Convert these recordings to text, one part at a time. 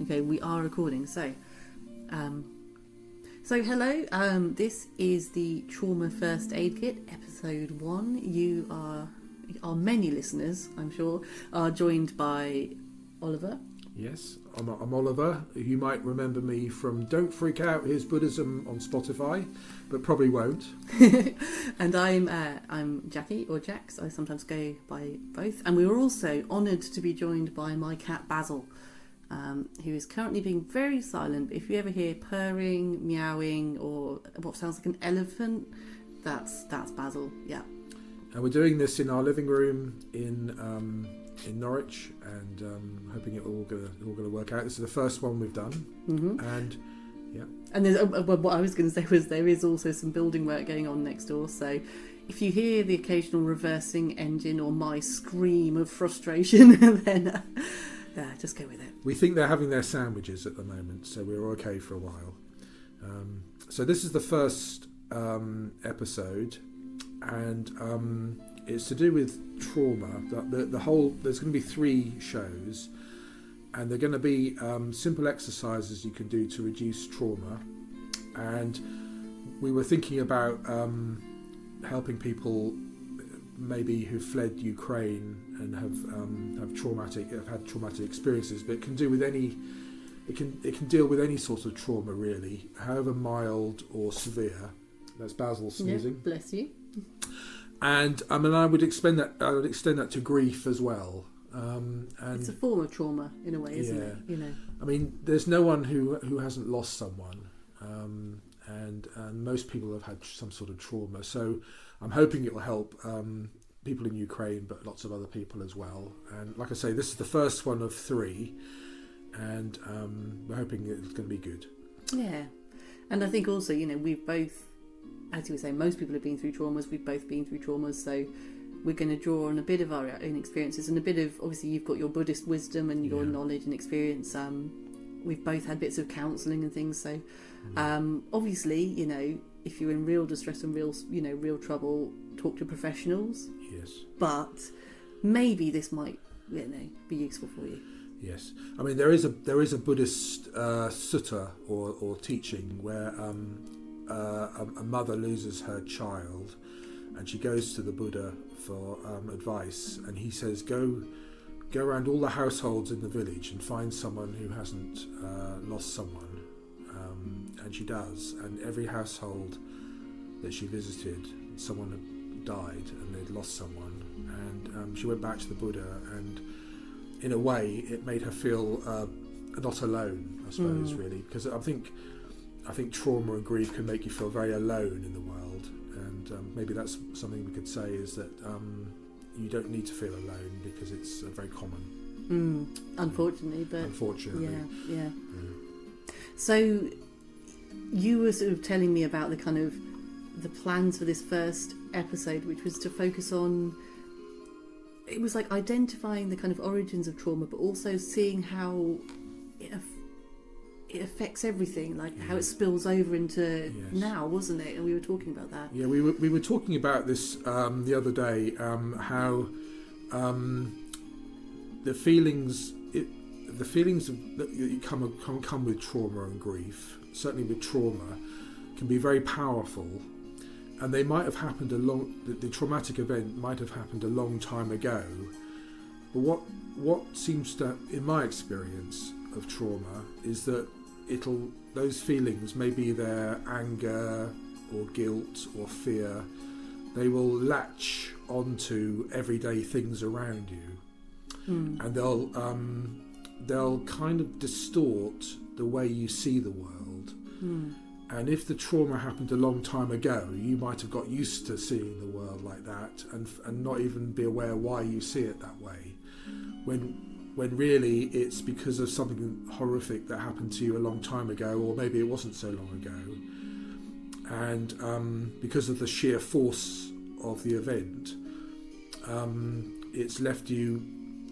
Okay, we are recording. So hello. This is the Trauma First Aid Kit, episode 1. You are many listeners, I'm sure, are joined by Oliver. Yes, I'm Oliver. You might remember me from Don't Freak Out, Here's Buddhism on Spotify, but probably won't. And I'm Jackie, or Jax. I sometimes go by both. And we were also honoured to be joined by my cat Basil, who is currently being very silent. But if you ever hear purring, meowing, or what sounds like an elephant, that's Basil. Yeah. And we're doing this in our living room in Norwich, and hoping it all gonna work out. This is the first one we've done, and yeah. And there's, what I was going to say was there is also some building work going on next door. So if you hear the occasional reversing engine or my scream of frustration, then just go with it. We think they're having their sandwiches at the moment, so we're okay for a while. So this is the first episode, and it's to do with trauma. The whole, there's going to be 3 shows, and they're going to be simple exercises you can do to reduce trauma. And we were thinking about helping people maybe who fled Ukraine and have had traumatic experiences, but it can do with any. It can deal with any sort of trauma, really, however mild or severe. That's Basil sneezing. Yeah, bless you. And I mean, I would extend that to grief as well. And it's a form of trauma in a way, isn't it? You know. I mean, there's no one who hasn't lost someone, and most people have had some sort of trauma. So I'm hoping it will help people in Ukraine, but lots of other people as well. And like I say, this is the first one of 3, and we're hoping it's going to be good. Yeah, and I think also, we've both, as you were saying, most people have been through traumas. We've both been through traumas, so we're going to draw on a bit of our own experiences and a bit of, obviously, you've got your Buddhist wisdom and your knowledge and experience. We've both had bits of counselling and things, so obviously, if you're in real distress and real trouble, talk to professionals. Yes. But maybe this might, be useful for you. Yes, I mean there is a Buddhist sutta or teaching where a mother loses her child, and she goes to the Buddha for advice, and he says go around all the households in the village and find someone who hasn't lost someone, and she does, and every household that she visited, someone had died and they'd lost someone, and she went back to the Buddha, and in a way it made her feel not alone, I suppose, really, because I think trauma and grief can make you feel very alone in the world, and maybe that's something we could say, is that you don't need to feel alone, because it's very common. Unfortunately. Yeah. So you were sort of telling me about the plans for this first episode, which was to focus on, it was like identifying the kind of origins of trauma, but also seeing how it affects everything, like how it spills over into now, wasn't it? And we were talking about that. Yeah, we were talking about this the other day, how the feelings that come with trauma and grief, certainly with trauma, can be very powerful, and they might have happened the traumatic event might have happened a long time ago. But what seems to, in my experience of trauma, is that those feelings, maybe their anger or guilt or fear, they will latch onto everyday things around you, and they'll kind of distort the way you see the world. And if the trauma happened a long time ago, you might have got used to seeing the world like that, and not even be aware why you see it that way, when really it's because of something horrific that happened to you a long time ago, or maybe it wasn't so long ago, and because of the sheer force of the event, it's left you,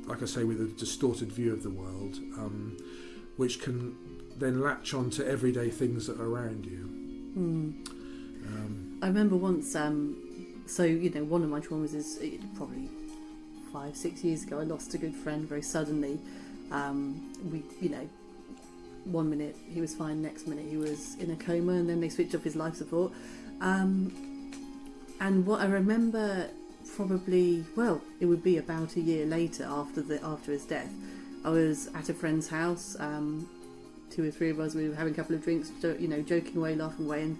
like I say, with a distorted view of the world, which can then latch on to everyday things that are around you. I remember once, one of my traumas is probably 5-6 years ago. I lost a good friend very suddenly. one minute he was fine, next minute he was in a coma, and then they switched off his life support. And what I remember, probably, well, it would be about a year later after his death, I was at a friend's house. 2 or 3 of us, we were having a couple of drinks, joking away, laughing away, and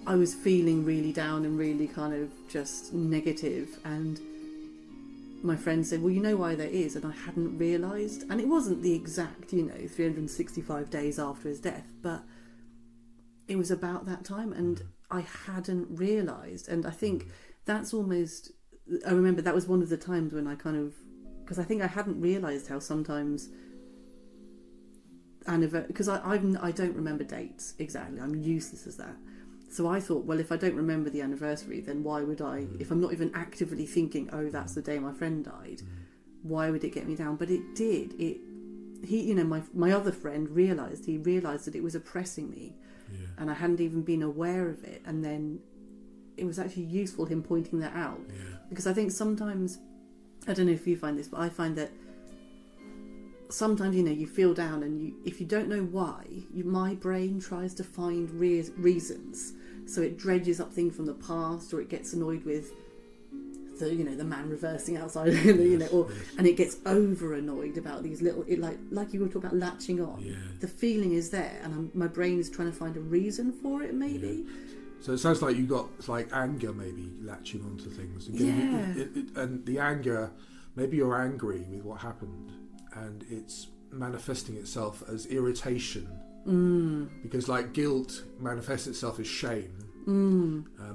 I was feeling really down and really kind of just negative. And my friend said, well, you know why that is? And I hadn't realised. And it wasn't the exact, 365 days after his death, but it was about that time, and I hadn't realised. And I think that's almost, I remember that was one of the times when I kind of, because I think I hadn't realised how sometimes, because I don't remember dates exactly, I'm useless as that. So I thought, well, if I don't remember the anniversary, then why would I, if I'm not even actively thinking, oh, that's the day my friend died, why would it get me down? But it did. My other friend realised that it was oppressing me, and I hadn't even been aware of it. And then it was actually useful him pointing that out, because I think sometimes, I don't know if you find this, but I find that sometimes, you feel down, and if you don't know why, my brain tries to find reasons. So it dredges up things from the past, or it gets annoyed with the man reversing outside, and it gets over annoyed about these little, like you were talking about latching on. The feeling is there, and my brain is trying to find a reason for it, maybe. So it sounds like you got anger, maybe latching onto things. And the anger, maybe you're angry with what happened, and it's manifesting itself as irritation, because guilt manifests itself as shame.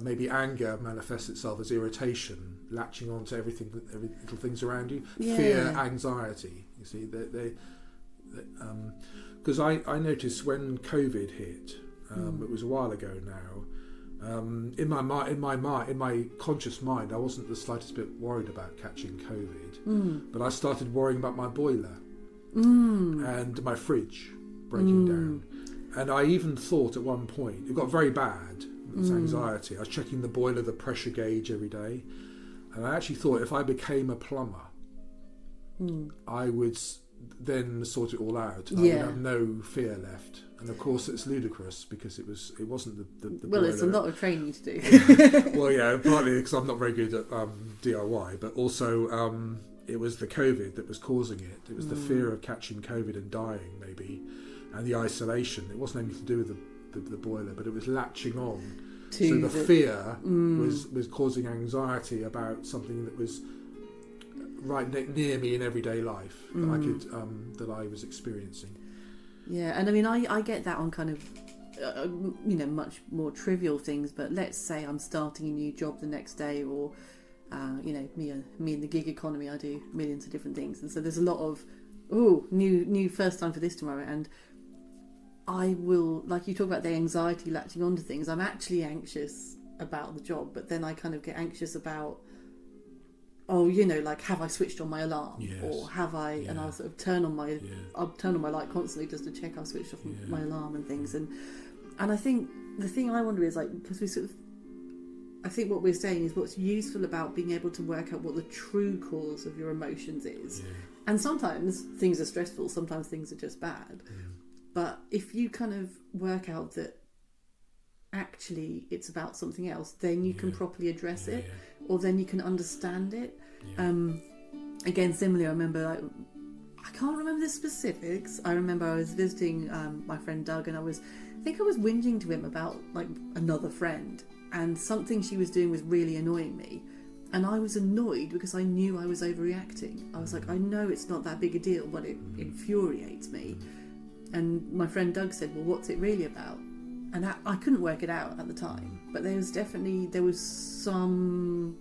Maybe anger manifests itself as irritation, latching on to every little things around you. Fear, anxiety. You see, because I noticed when COVID hit, it was a while ago now. In my conscious mind, I wasn't the slightest bit worried about catching COVID, but I started worrying about my boiler and my fridge breaking down. And I even thought at one point, it got very bad, this anxiety. I was checking the boiler, the pressure gauge every day, and I actually thought if I became a plumber, I would then sort it all out. I would have no fear left. And of course, it's ludicrous because it wasn't the well, boiler. it's a lot of training to do. Well, partly because I'm not very good at DIY, but also it was the COVID that was causing it. It was the fear of catching COVID and dying, maybe, and the isolation. It wasn't anything to do with the boiler, but it was latching on. So the fear was causing anxiety about something that was right near me in everyday life that I could that I was experiencing. Yeah, and I mean, I get that on kind of, much more trivial things. But let's say I'm starting a new job the next day, or, me in the gig economy, I do millions of different things, and so there's a lot of, new first time for this tomorrow, and I will, like you talk about the anxiety latching onto things. I'm actually anxious about the job, but then I kind of get anxious about, have I switched on my alarm, or have I? And I'll sort of turn on my light constantly just to check I've switched off my alarm and things. And I think the thing I wonder is because we sort of, I think what we're saying is what's useful about being able to work out what the true cause of your emotions is. And sometimes things are stressful, sometimes things are just bad. But if you kind of work out that actually it's about something else, then you can properly address it, or then you can understand it. Again, similarly, I remember, I can't remember the specifics. I remember I was visiting my friend Doug, and I think I was whinging to him about another friend, and something she was doing was really annoying me. And I was annoyed because I knew I was overreacting. I was like, I know it's not that big a deal, but it infuriates me. And my friend Doug said, well, what's it really about? And I couldn't work it out at the time, but there was some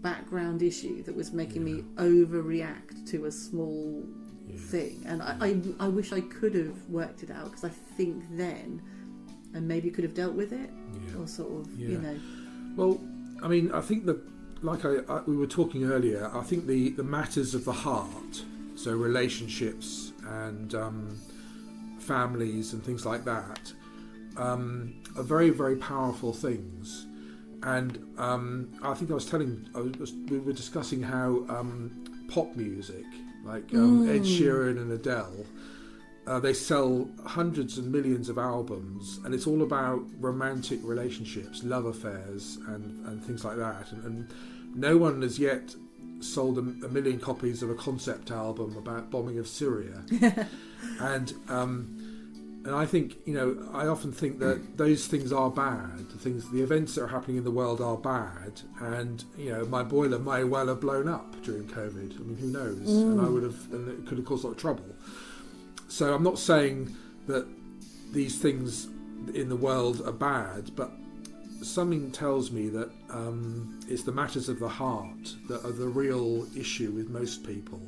background issue that was making me overreact to a small thing. And I wish I could have worked it out, because I think then, and maybe could have dealt with it, or sort of, Well, I mean, I think that, like we were talking earlier, I think the matters of the heart, so relationships and families and things like that, are very, very powerful things. And I think we were discussing how pop music, like Ed Sheeran and Adele, they sell hundreds and millions of albums, and it's all about romantic relationships, love affairs, and things like that. And no one has yet sold a million copies of a concept album about bombing of Syria. And I think, I often think that those things are bad. The events that are happening in the world are bad. And, my boiler may well have blown up during COVID. I mean, who knows? And it could have caused a lot of trouble. So I'm not saying that these things in the world are bad, but something tells me that it's the matters of the heart that are the real issue with most people.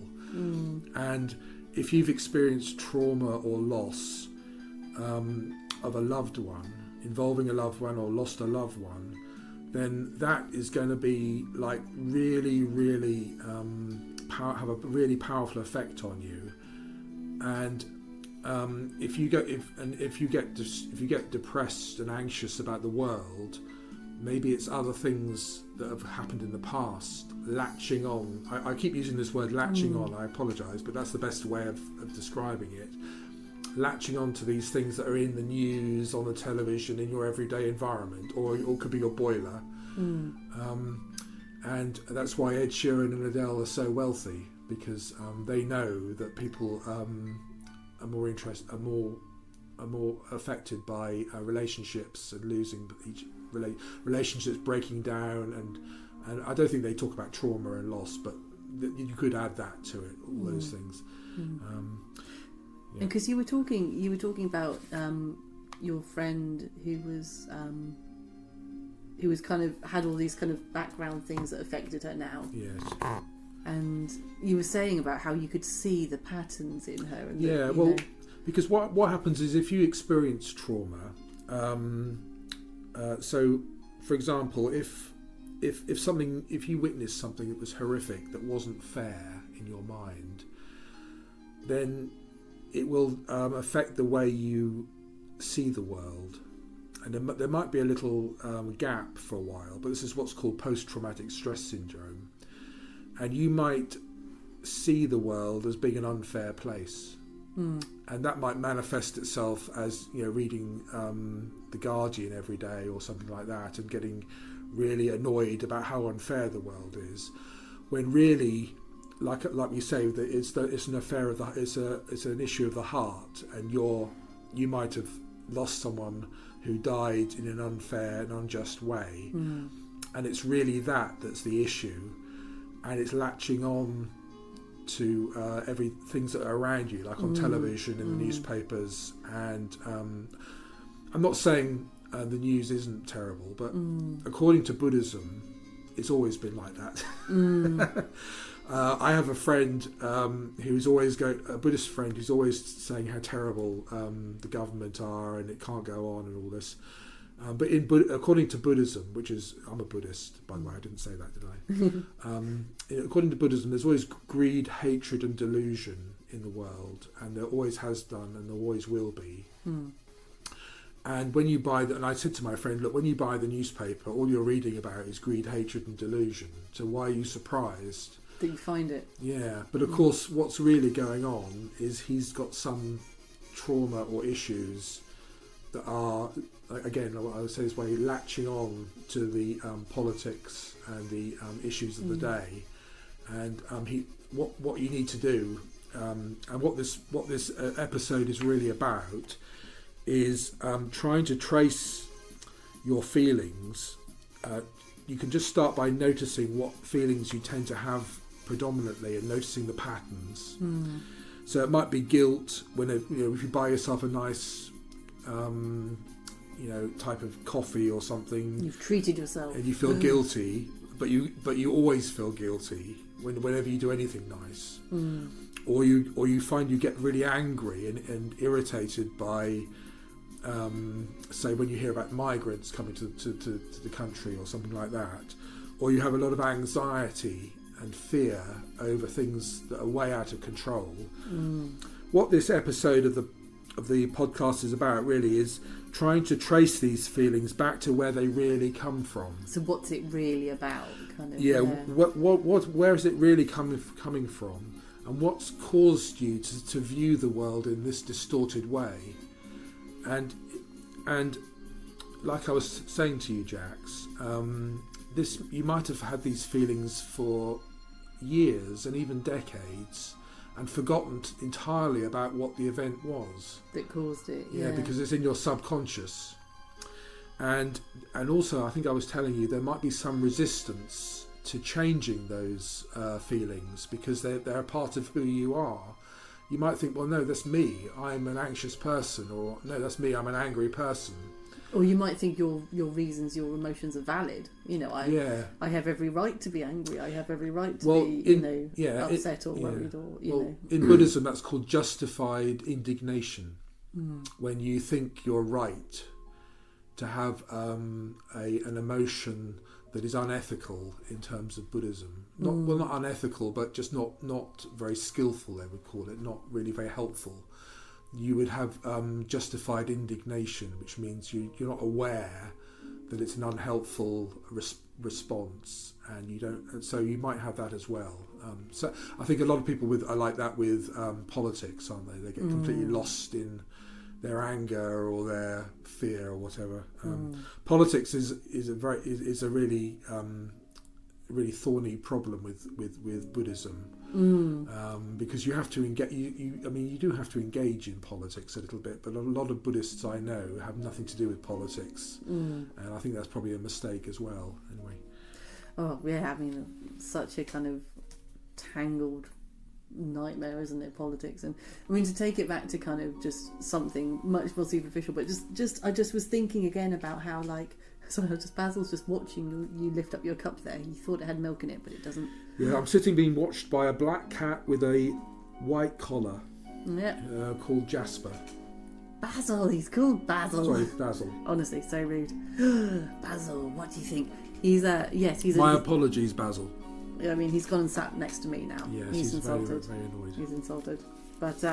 And if you've experienced trauma or loss of a loved one, involving a loved one or lost a loved one, then that is going to be like really, really have a really powerful effect on you. And if you get depressed and anxious about the world, maybe it's other things that have happened in the past latching on. I keep using this word latching on. I apologise, but that's the best way of describing it. Latching on to these things that are in the news, on the television, in your everyday environment, or it could be your boiler. And that's why Ed Sheeran and Adele are so wealthy, because they know that people are more affected by relationships and losing relationships breaking down, and I don't think they talk about trauma and loss, but you could add that to it, all those things. Because you were talking about your friend who was kind of had all these kind of background things that affected her now. Yes. And you were saying about how you could see the patterns in her. And because what happens is if you experience trauma, so for example, if you witnessed something that was horrific, that wasn't fair in your mind, then it will affect the way you see the world. And there might be a little gap for a while, but this is what's called post-traumatic stress syndrome. And you might see the world as being an unfair place. And that might manifest itself as, reading The Guardian every day or something like that, and getting really annoyed about how unfair the world is, when really, like we say, that it's an affair of it's an issue of the heart, and you might have lost someone who died in an unfair and unjust way, and it's really that's the issue, and it's latching on to things that are around you, like on television, in the newspapers, and I'm not saying the news isn't terrible, but according to Buddhism, it's always been like that. I have a friend who's always a Buddhist friend who's always saying how terrible the government are and it can't go on and all this. But according to Buddhism, which is, I'm a Buddhist, by the way, I didn't say that, did I? According to Buddhism, there's always greed, hatred and delusion in the world, and there always has done and there always will be. And when you buy and I said to my friend, look, when you buy the newspaper, all you're reading about is greed, hatred and delusion. So why are you surprised that you find it? Yeah, but of course what's really going on is he's got some trauma or issues that are, again, I would say this way, latching on to the politics and the issues of the day. And what you need to do, and what this episode is really about, is trying to trace your feelings. You can just start by noticing what feelings you tend to have predominantly and noticing the patterns. So it might be guilt when if you buy yourself a nice type of coffee or something, you've treated yourself and you feel guilty, but you always feel guilty whenever you do anything nice. Or you find you get really angry and irritated by say when you hear about migrants coming to the country or something like that, or you have a lot of anxiety and fear over things that are way out of control. What this episode of the podcast is about really is trying to trace these feelings back to where they really come from. So what's it really about? Where is it really coming from? and what's caused you to view the world in this distorted way. And like I was saying to you, Jax, you might have had these feelings for years and even decades, and forgotten entirely about what the event was that caused it. Yeah, because it's in your subconscious. And also, I think I was telling you, there might be some resistance to changing those feelings, because they're a part of who you are. You might think, well, no, that's me, I'm an anxious person, or no, that's me, I'm an angry person. Or you might think your reasons, your emotions are valid. I have every right to be angry. I have every right to be, upset or worried, or you know. In Buddhism, that's called justified indignation. When you think you're right to have an emotion that is unethical in terms of Buddhism. Not unethical, but just not very skillful, they would call it, not really very helpful. You would have justified indignation, which means you're not aware that it's an unhelpful response, and you don't. And so you might have that as well. So I think a lot of people are like that with politics, aren't they? They get completely lost in their anger or their fear or whatever. Politics is a really really thorny problem with Buddhism. Because you have to engage. You do have to engage in politics a little bit, but a lot of Buddhists I know have nothing to do with politics, and I think that's probably a mistake as well. Anyway. Oh yeah, such a kind of tangled nightmare, isn't it, politics? And to take it back to kind of just something much more superficial, but I just was thinking again about how, like, sorry, Basil's just watching you lift up your cup there. He thought it had milk in it, but it doesn't. Yeah, I'm sitting being watched by a black cat with a white collar. Yeah. Called Jasper. Basil, he's called Basil. Sorry, Basil. Honestly, so rude. Basil, what do you think? He's My apologies, Basil. He's gone and sat next to me now. Yes, he's insulted. Very, very annoyed. He's insulted. But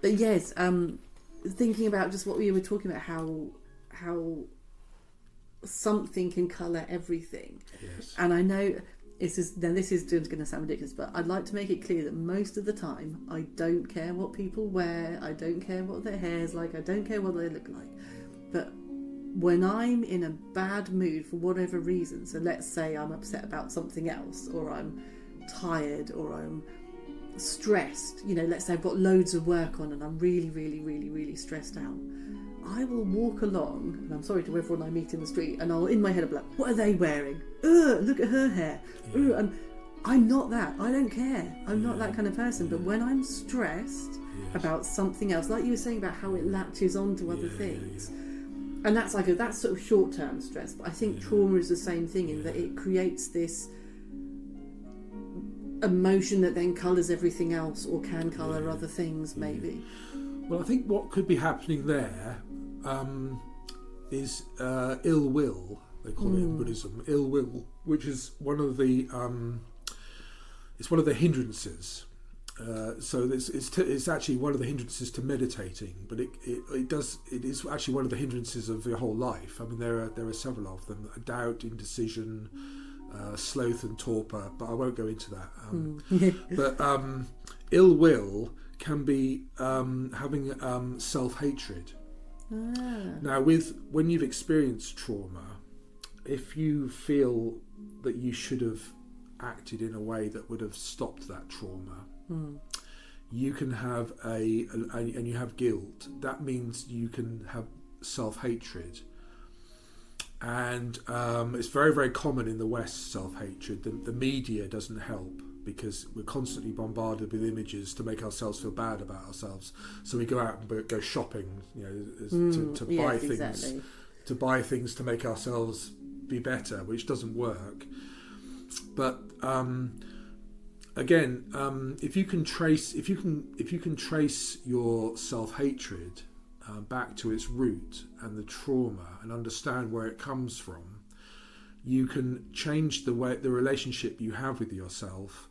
yes, thinking about just what we were talking about, how something can colour everything. Yes. And I know this is going to sound ridiculous, but I'd like to make it clear that most of the time I don't care what people wear, I don't care what their hair's like, I don't care what they look like. But when I'm in a bad mood for whatever reason, so let's say I'm upset about something else, or I'm tired, or I'm stressed, let's say I've got loads of work on and I'm really, really, really, really stressed out, I will walk along, and I'm sorry to everyone I meet in the street, and I'll, in my head, I'll be like, what are they wearing? Ugh, look at her hair. Ugh. And I'm not that. I don't care. I'm not that kind of person. But when I'm stressed about something else, like you were saying about how it latches onto other things, and that's that's sort of short-term stress. But I think trauma is the same thing in that it creates this emotion that then colours everything else, or can colour other things, maybe. Well, I think what could be happening there is ill will. They call it in Buddhism, ill will, which is one of the hindrances. So it's actually one of the hindrances to meditating, but it is actually one of the hindrances of your whole life. There are several of them: doubt, indecision, sloth, and torpor. But I won't go into that. But ill will can be having self-hatred. Now, when you've experienced trauma, if you feel that you should have acted in a way that would have stopped that trauma, you can have and you have guilt. That means you can have self-hatred, and it's very, very common in the West. Self-hatred. The media doesn't help, because we're constantly bombarded with images to make ourselves feel bad about ourselves. So we go out and go shopping, to buy things, exactly. To buy things to make ourselves be better, which doesn't work. But again, if you can trace your self-hatred back to its root and the trauma, and understand where it comes from, you can change the relationship you have with yourself.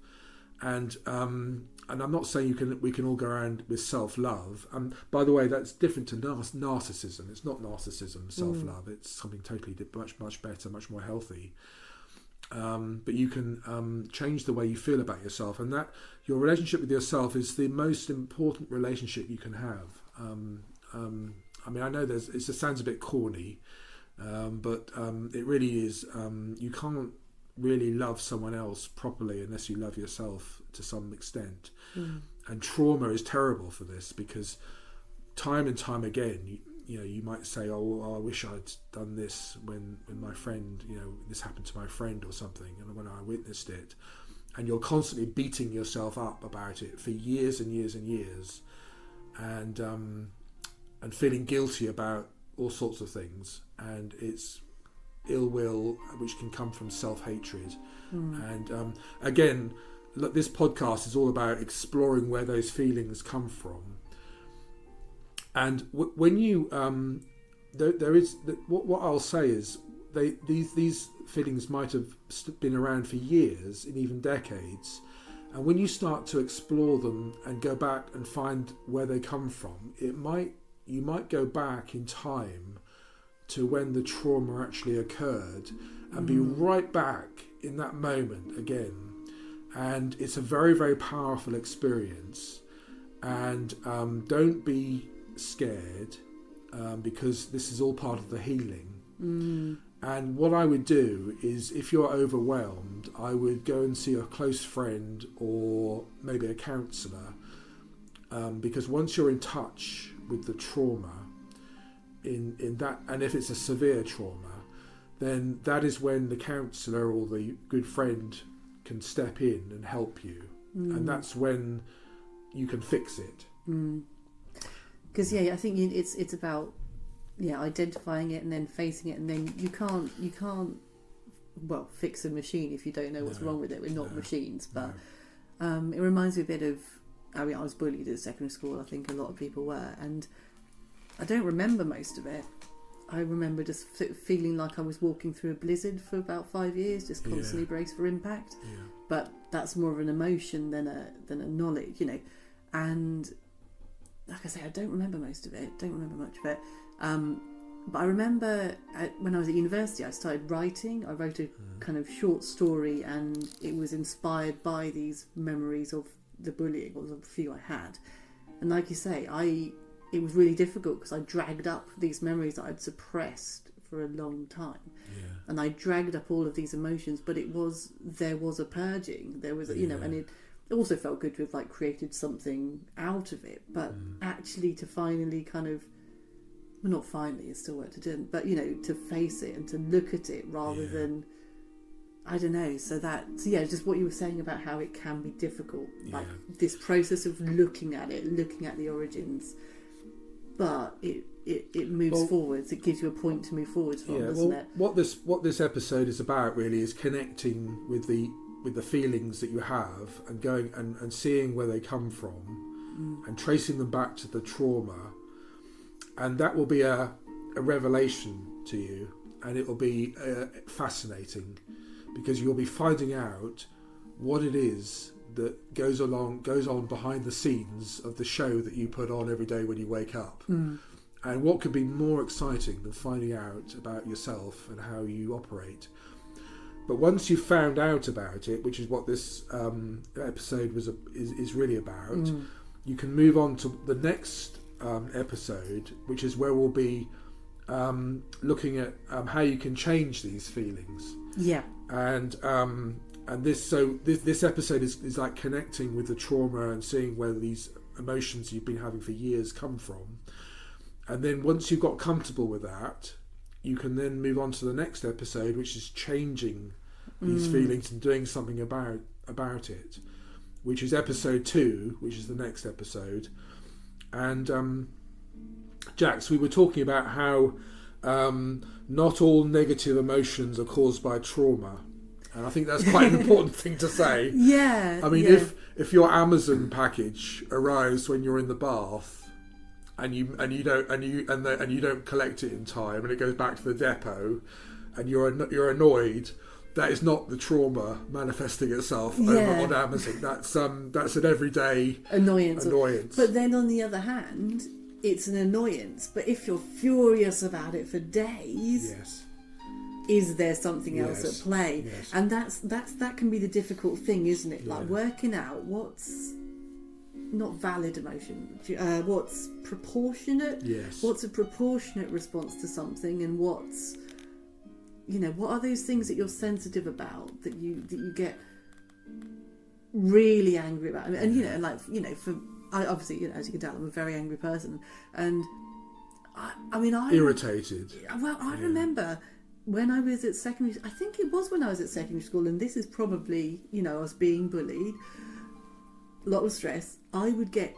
And I'm not saying we can all go around with self-love. By the way, that's different to narcissism. It's not narcissism, self-love. It's something totally much better, much more healthy. but you can change the way you feel about yourself, and that your relationship with yourself is the most important relationship you can have. I mean, I know it sounds a bit corny, but it really is. You can't really love someone else properly unless you love yourself to some extent. And trauma is terrible for this, because time and time again, you might say, I wish I'd done this when my friend, this happened to my friend or something, and when I witnessed it. And you're constantly beating yourself up about it for years and years and years, and feeling guilty about all sorts of things. And it's ill will, which can come from self-hatred. And again, look, this podcast is all about exploring where those feelings come from. And when you there is what I'll say is these feelings might have been around for years and even decades, and when you start to explore them and go back and find where they come from, you might go back in time to when the trauma actually occurred and be right back in that moment again. And it's a very, very powerful experience. And don't be scared, because this is all part of the healing. And what I would do is, if you're overwhelmed, I would go and see a close friend or maybe a counsellor, because once you're in touch with the trauma in that, and if it's a severe trauma, then that is when the counsellor or the good friend can step in and help you, and that's when you can fix it. Because I think it's about identifying it and then facing it, and then you can't fix a machine if you don't know what's wrong with it. We're not machines, but it reminds me a bit of, I was bullied at secondary school. I think a lot of people were, and I don't remember most of it. I remember just feeling like I was walking through a blizzard for about 5 years, just constantly braced for impact. But that's more of an emotion than a knowledge, and like I say, I don't remember most of it, don't remember much of it. But I remember when I was at university, I started writing. I wrote a kind of short story, and it was inspired by these memories of the bullying, or the few I had. And like you say, it was really difficult because I dragged up these memories that I'd suppressed for a long time. And I dragged up all of these emotions, but there was a purging. There was, and it also felt good to have created something out of it. But actually to finally kind of, well, not finally, it's still work to do, but to face it and to look at it rather than, I don't know. So just what you were saying about how it can be difficult, this process of looking at it, looking at the origins, but it moves forwards. It gives you a point to move forwards from, doesn't it? What this episode is about really is connecting with the feelings that you have, and going and seeing where they come from, and tracing them back to the trauma. And that will be a revelation to you, and it will be fascinating, because you'll be finding out what it is that goes on behind the scenes of the show that you put on every day when you wake up. And what could be more exciting than finding out about yourself and how you operate? But once you've found out about it, which is what this episode is really about, you can move on to the next episode, which is where we'll be looking at how you can change these feelings. And this episode is like connecting with the trauma and seeing where these emotions you've been having for years come from. And then once you've got comfortable with that, you can then move on to the next episode, which is changing these feelings and doing something about it, which is episode 2, which is the next episode. And Jax, we were talking about how not all negative emotions are caused by trauma, and I think that's quite an important thing to say. I mean, if your Amazon package arrives when you're in the bath, and you don't collect it in time, and it goes back to the depot, and you're annoyed, that is not the trauma manifesting itself over on Amazon. That's an everyday annoyance. But then on the other hand, it's an annoyance. But if you're furious about it for days, is there something else Yes. at play? Yes. And that can be the difficult thing, isn't it? Like Yeah. working out what's not valid emotion, what's proportionate, Yes. what's a proportionate response to something, and what's, what are those things that you're sensitive about, that you get really angry about? And for I obviously, as you can tell, I'm a very angry person, and I Irritated. Well, I remember when I was at secondary. I think it was when I was at secondary school, and this is probably, I was being bullied. A lot of stress. I would get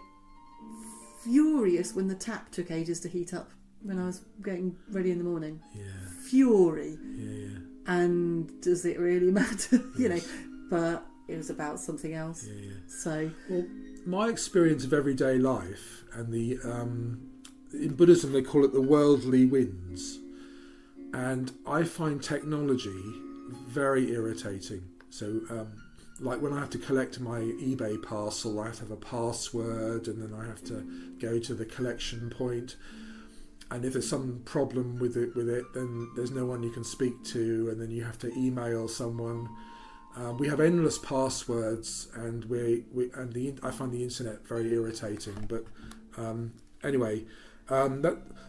furious when the tap took ages to heat up when I was getting ready in the morning. Yeah. Fury. Yeah. And does it really matter? Yes. But it was about something else. Yeah. So, well, my experience of everyday life and the in Buddhism they call it the worldly winds, and I find technology very irritating. So, like when I have to collect my eBay parcel, I have to have a password, and then I have to go to the collection point. And if there's some problem with it, then there's no one you can speak to, and then you have to email someone. We have endless passwords, and I find the internet very irritating. But anyway,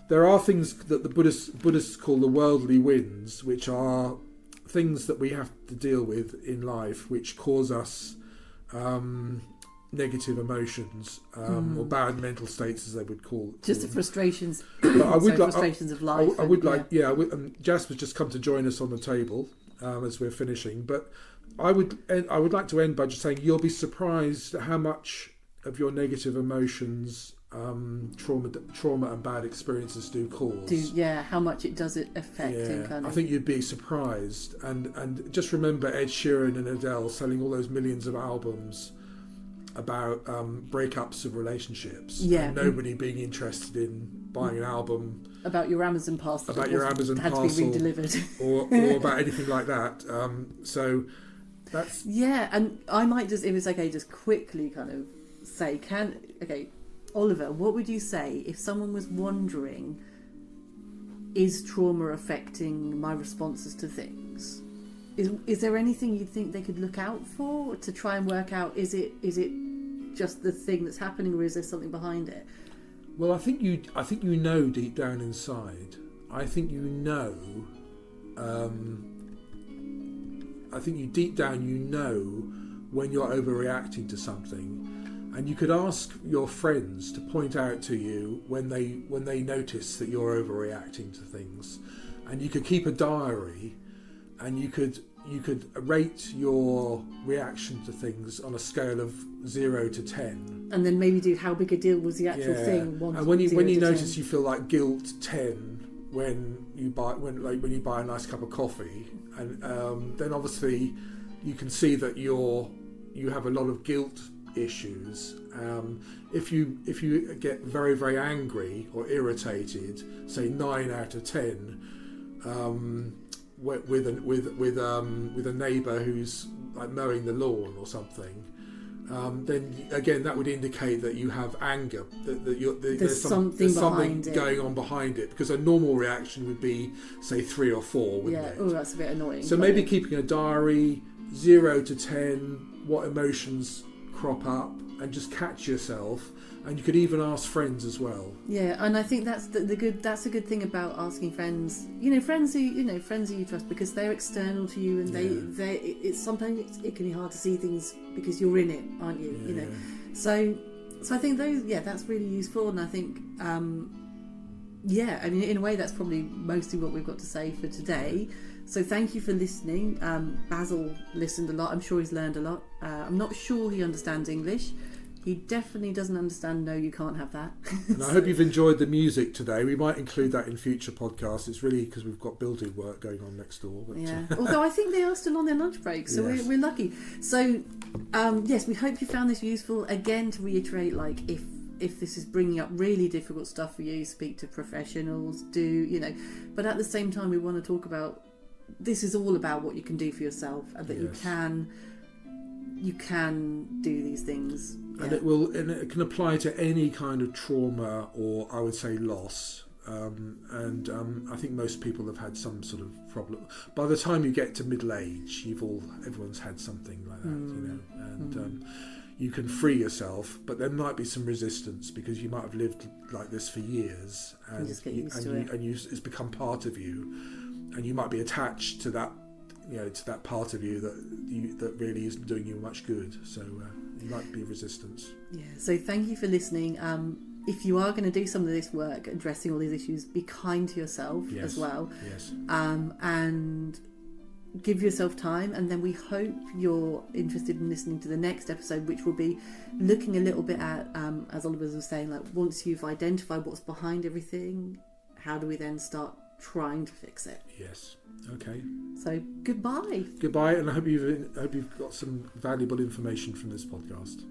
there are things that the Buddhists call the worldly winds, which are things that we have to deal with in life, which cause us negative emotions or bad mental states, as they would call just the frustrations. But I would frustrations of life. I would like, Jasper's just come to join us on the table as we're finishing. But I would like to end by just saying you'll be surprised at how much of your negative emotions trauma and bad experiences do cause. How much it does affect. I think you'd be surprised. And just remember Ed Sheeran and Adele selling all those millions of albums about breakups of relationships, and nobody being interested in buying an album about your Amazon parcel had to be redelivered or about anything like that. So that's and I might just quickly kind of say, Oliver, what would you say if someone was wondering, is trauma affecting my responses to things? Is there anything you'd think they could look out for to try and work out, is it just the thing that's happening, or is there something behind it? Well, I think you know deep down inside. I think you know. I think deep down you know when you're overreacting to something, and you could ask your friends to point out to you when they notice that you're overreacting to things, and you could keep a diary, and you could rate your reaction to things on a scale of 0 to 10, and then maybe do how big a deal was the actual thing. And when you notice 10. You feel like guilt 10 when you buy a nice cup of coffee, and then obviously you can see that you have a lot of guilt issues. If you get very, very angry or irritated, say 9 out of 10. With a neighbour who's like mowing the lawn or something, then again that would indicate that you have anger. There's something going on behind it. Because a normal reaction would be say 3 or 4, wouldn't it? Oh, that's a bit annoying. So maybe keeping a diary, 0 to 10, what emotions crop up, and just catch yourself. And you could even ask friends as well. Yeah, and I think that's that's a good thing about asking friends. Friends who you trust, because they're external to you, and sometimes it can be hard to see things because you're in it, aren't you? So I think that's really useful, and I think in a way that's probably mostly what we've got to say for today. So thank you for listening. Basil listened a lot. I'm sure he's learned a lot. I'm not sure he understands English. He definitely doesn't understand No, You Can't Have That. And I hope you've enjoyed the music today. We might include that in future podcasts. It's really because we've got building work going on next door. But although I think they are still on their lunch break, so yes. we're lucky. So, yes, we hope you found this useful. Again, to reiterate, if this is bringing up really difficult stuff for you, speak to professionals, But at the same time, we want to talk about, this is all about what you can do for yourself, and that you can do these things. And it can apply to any kind of trauma, or I would say loss. and I think most people have had some sort of problem. By the time you get to middle age, everyone's had something like that, and you can free yourself, but there might be some resistance because you might have lived like this for years, and it's become part of you, and you might be attached to that, to that part of you that really isn't doing you much good. So there might be resistance. Yeah. So thank you for listening. If you are going to do some of this work addressing all these issues, be kind to yourself as well. Yes. And give yourself time, and then we hope you're interested in listening to the next episode, which will be looking a little bit at, as Oliver was saying, like once you've identified what's behind everything, how do we then start trying to fix it? Yes. Okay. So goodbye. Goodbye, and I hope you've got some valuable information from this podcast.